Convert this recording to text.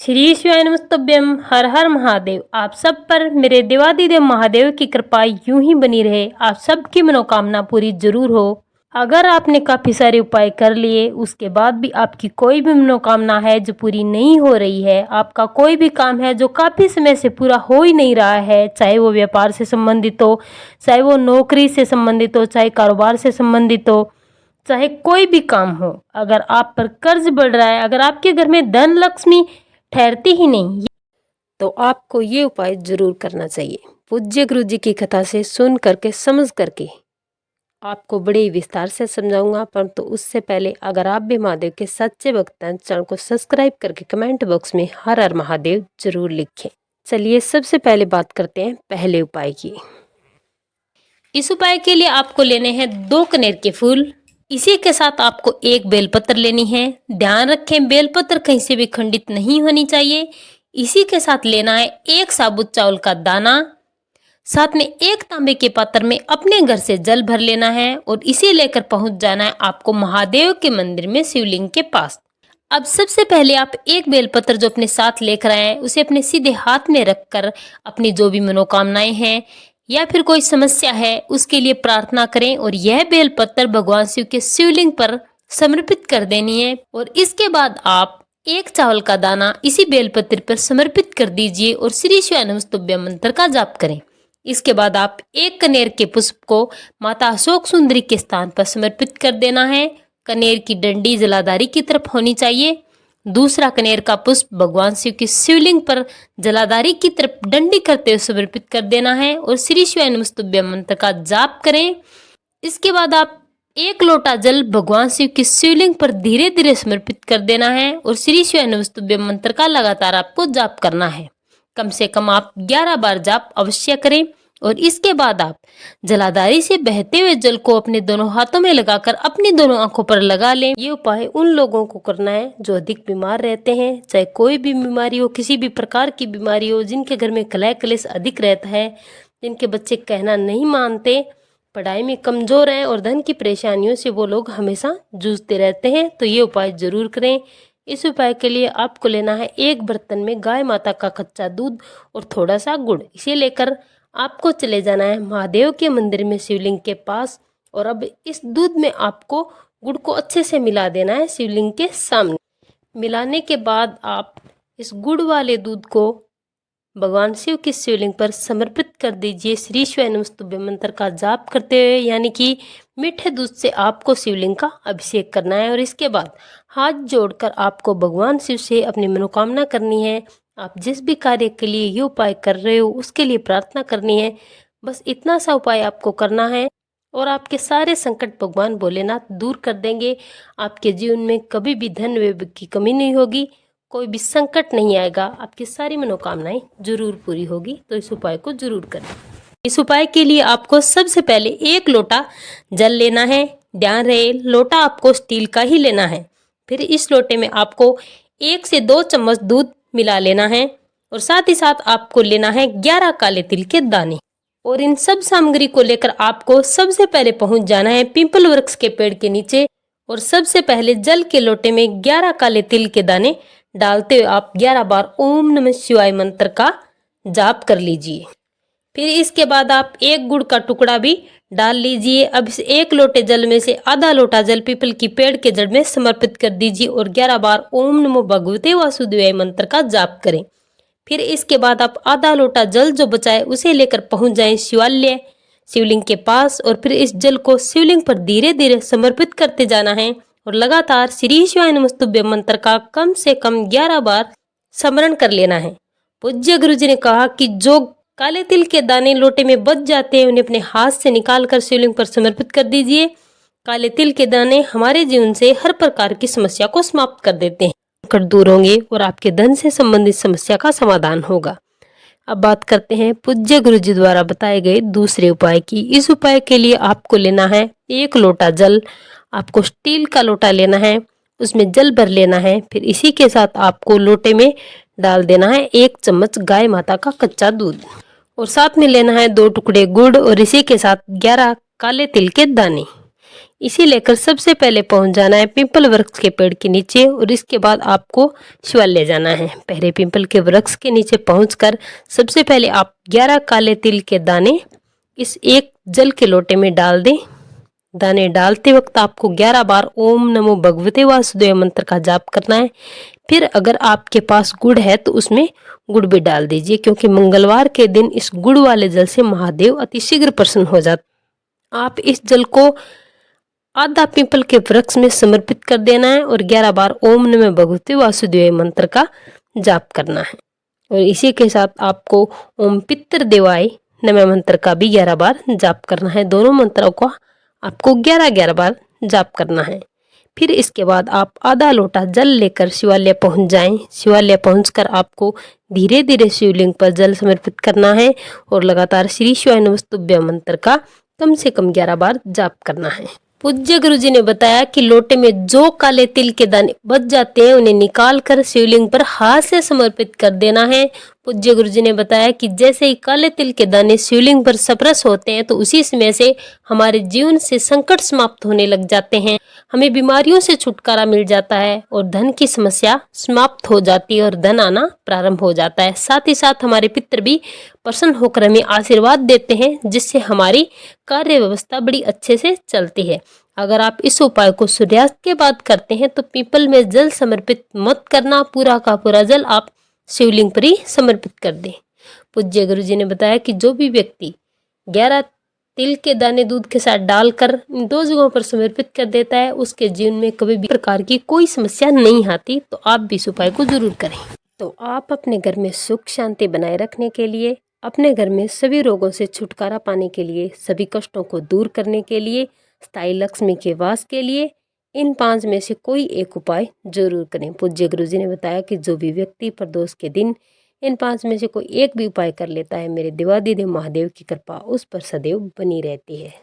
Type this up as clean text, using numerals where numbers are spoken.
श्री शिवाय नमस्तुभ्यम। हर हर महादेव। आप सब पर मेरे देवादिदेव महादेव की कृपा यूं ही बनी रहे। आप सबकी मनोकामना पूरी जरूर हो। अगर आपने काफ़ी सारे उपाय कर लिए, उसके बाद भी आपकी कोई भी मनोकामना है जो पूरी नहीं हो रही है, आपका कोई भी काम है जो काफ़ी समय से पूरा हो ही नहीं रहा है, चाहे वो व्यापार से संबंधित हो, चाहे वो नौकरी से संबंधित हो, चाहे कारोबार से संबंधित हो, चाहे कोई भी काम हो, अगर आप पर कर्ज बढ़ रहा है, अगर आपके घर में धन लक्ष्मी ठहरती ही नहीं, तो आपको ये उपाय जरूर करना चाहिए। पूज्य गुरु जी की कथा से सुन करके समझ करके आपको बड़े ही विस्तार से समझाऊंगा, परंतु उससे पहले अगर आप भी महादेव के सच्चे भक्त हैं, चैनल को सब्सक्राइब करके कमेंट बॉक्स में हर हर महादेव जरूर लिखें। चलिए सबसे पहले बात करते हैं पहले उपाय की। इस उपाय के लिए आपको लेने हैं 2 कनेर के फूल। इसी के साथ आपको 1 बेलपत्र लेनी है। ध्यान रखें बेलपत्र कहीं से भी खंडित नहीं होनी चाहिए। इसी के साथ लेना है 1 साबुत चावल का दाना। साथ में 1 तांबे के पात्र में अपने घर से जल भर लेना है और इसे लेकर पहुंच जाना है आपको महादेव के मंदिर में शिवलिंग के पास। अब सबसे पहले आप 1 बेलपत्र जो अपने साथ लेकर आए हैं, उसे अपने सीधे हाथ में रखकर अपनी जो भी मनोकामनाएं हैं या फिर कोई समस्या है उसके लिए प्रार्थना करें और यह बेलपत्र भगवान शिव के शिवलिंग पर समर्पित कर देनी है। और इसके बाद आप 1 चावल का दाना इसी बेलपत्र पर समर्पित कर दीजिए और श्री शिवाय नमस्तुभ्यम मंत्र का जाप करें। इसके बाद आप 1 कनेर के पुष्प को माता अशोक सुंदरी के स्थान पर समर्पित कर देना है। कनेर की डंडी जलाधारी की तरफ होनी चाहिए। दूसरा कनेर का पुष्प भगवान शिव की शिवलिंग पर जलाधारी की तरफ डंडी करते हुए समर्पित कर देना है और श्री शिवाय नमस्तुभ्यम मंत्र का जाप करें। इसके बाद आप 1 लोटा जल भगवान शिव की शिवलिंग पर धीरे धीरे समर्पित कर देना है और श्री शिवाय नमस्तुभ्यम मंत्र का लगातार आपको जाप करना है। कम से कम आप 11 बार जाप अवश्य करें और इसके बाद आप जलाधारी से बहते हुए जल को अपने दोनों हाथों में लगाकर अपनी दोनों आंखों पर लगा लें। ये उपाय उन लोगों को करना है जो अधिक बीमार रहते हैं, चाहे कोई भी बीमारी हो, किसी भी प्रकार की बीमारी हो, जिनके घर में कलह कलेश अधिक रहता है, जिनके बच्चे कहना नहीं मानते, पढ़ाई में कमजोर हैं और धन की परेशानियों से वो लोग हमेशा जूझते रहते हैं, तो ये उपाय जरूर करें। इस उपाय के लिए आपको लेना है 1 बर्तन में गाय माता का कच्चा दूध और थोड़ा सा गुड़। इसे लेकर आपको चले जाना है महादेव के मंदिर में शिवलिंग के पास और अब इस दूध में आपको गुड़ को अच्छे से मिला देना है शिवलिंग के सामने। मिलाने के बाद आप इस गुड़ वाले दूध को भगवान शिव की शिवलिंग पर समर्पित कर दीजिए श्री शिवाय नमस्तुभ्यम मंत्र का जाप करते हुए, यानी कि मीठे दूध से आपको शिवलिंग का अभिषेक करना है। और इसके बाद हाथ जोड़कर आपको भगवान शिव से अपनी मनोकामना करनी है। आप जिस भी कार्य के लिए ये उपाय कर रहे हो उसके लिए प्रार्थना करनी है। बस इतना सा उपाय आपको करना है और आपके सारे संकट भगवान भोलेनाथ दूर कर देंगे। आपके जीवन में कभी भी धन व्यय की कमी नहीं होगी, कोई भी संकट नहीं आएगा, आपकी सारी मनोकामनाएं जरूर पूरी होगी। तो इस उपाय को जरूर करें। इस उपाय के लिए आपको सबसे पहले 1 लोटा जल लेना है। ध्यान रहे लोटा आपको स्टील का ही लेना है। फिर इस लोटे में आपको 1 से 2 चम्मच दूध मिला लेना है और साथ ही साथ आपको लेना है 11 काले तिल के दाने। और इन सब सामग्री को लेकर आपको सबसे पहले पहुंच जाना है पीपल वृक्ष के पेड़ के नीचे और सबसे पहले जल के लोटे में 11 काले तिल के दाने डालते हुए आप 11 बार ओम नमः शिवाय मंत्र का जाप कर लीजिए। फिर इसके बाद आप 1 गुड़ का टुकड़ा भी डाल लीजिए। अब इस 1 लोटे जल में से आधा लोटा जल पीपल की पेड़ के जड़ में समर्पित कर दीजिए और 11 बार ओम नमो भगवते वासुदेवाय मंत्र का जाप करें। फिर इसके बाद आप आधा लोटा जल जो बचा है उसे लेकर पहुंच जाएं शिवालय शिवलिंग के पास और फिर इस जल को शिवलिंग पर धीरे धीरे समर्पित करते जाना है और लगातार श्री शिवाय नमस्तुभ्यम मंत्र का कम से कम 11 बार स्मरण कर लेना है। पूज्य गुरु जी ने कहा कि जो काले तिल के दाने लोटे में बच जाते हैं उन्हें अपने हाथ से निकाल कर शिवलिंग पर समर्पित कर दीजिए। काले तिल के दाने हमारे जीवन से हर प्रकार की समस्या को समाप्त कर देते हैं, संकट दूर होंगे और आपके धन से संबंधित समस्या का समाधान होगा। अब बात करते हैं पूज्य गुरु जी द्वारा बताए गए दूसरे उपाय की। इस उपाय के लिए आपको लेना है 1 लोटा जल। आपको स्टील का लोटा लेना है, उसमें जल भर लेना है। फिर इसी के साथ आपको लोटे में डाल देना है 1 चम्मच गाय माता का कच्चा दूध और साथ में लेना है 2 टुकड़े गुड़ और इसी के साथ 11 काले तिल के दाने। इसे लेकर सबसे पहले पहुंच जाना है पीपल वृक्ष के पेड़ के नीचे और इसके बाद आपको शिवालय जाना है। पहले पीपल के वृक्ष के नीचे पहुंचकर सबसे पहले आप 11 काले तिल के दाने इस एक जल के लोटे में डाल दें। दाने डालते वक्त आपको 11 बार ओम नमो भगवते वासुदेव मंत्र का जाप करना है। फिर अगर आपके पास गुड़ है तो उसमें गुड़ भी डाल दीजिए, क्योंकि मंगलवार के दिन इस गुड़ वाले जल से महादेव अतिशीघ्र प्रसन्न हो जाते। आप इस जल को आधा पीपल के वृक्ष में समर्पित कर देना है और 11 बार ओम नमः भगवते वासुदेव मंत्र का जाप करना है। और इसी के साथ आपको ओम पितर देवाय नमः मंत्र का भी 11 बार जाप करना है। दोनों मंत्रों को आपको 11-11 बार जाप करना है। फिर इसके बाद आप आधा लोटा जल लेकर शिवालय पहुंच जाएं। शिवालय पहुंचकर आपको धीरे धीरे शिवलिंग पर जल समर्पित करना है और लगातार श्री शिवाय नमस्तुभ्यं मंत्र का कम से कम 11 बार जाप करना है। पूज्य गुरुजी ने बताया कि लोटे में जो काले तिल के दाने बच जाते हैं उन्हें निकाल कर शिवलिंग पर हाथ से समर्पित कर देना है। पूज्य गुरुजी ने बताया कि जैसे ही काले तिल के दाने शिवलिंग पर स्पर्श होते हैं तो उसी समय से हमारे जीवन से संकट समाप्त होने लग जाते हैं, हमें बीमारियों से छुटकारा मिल जाता है और धन की समस्या समाप्त हो जाती है और धन आना प्रारंभ हो जाता है। साथ ही साथ हमारे पितर भी प्रसन्न होकर हमें आशीर्वाद देते हैं, जिससे हमारी कार्य व्यवस्था बड़ी अच्छे से चलती है। अगर आप इस उपाय को सूर्यास्त के बाद करते हैं तो पीपल में जल समर्पित मत करना, पूरा का पूरा जल आप शिवलिंग पर ही समर्पित कर दें। पूज्य गुरुजी ने बताया कि जो भी व्यक्ति 11 तिल के दाने दूध के साथ डालकर इन 2 जगहों पर समर्पित कर देता है उसके जीवन में कभी भी प्रकार की कोई समस्या नहीं आती। तो आप भी इस उपाय को जरूर करें। तो आप अपने घर में सुख शांति बनाए रखने के लिए, अपने घर में सभी रोगों से छुटकारा पाने के लिए, सभी कष्टों को दूर करने के लिए, स्थायी लक्ष्मी के वास के लिए इन 5 में से कोई एक उपाय जरूर करें। पूज्य गुरुजी ने बताया कि जो भी व्यक्ति प्रदोष के दिन इन 5 में से कोई एक भी उपाय कर लेता है, मेरे देवाधिदेव महादेव की कृपा उस पर सदैव बनी रहती है।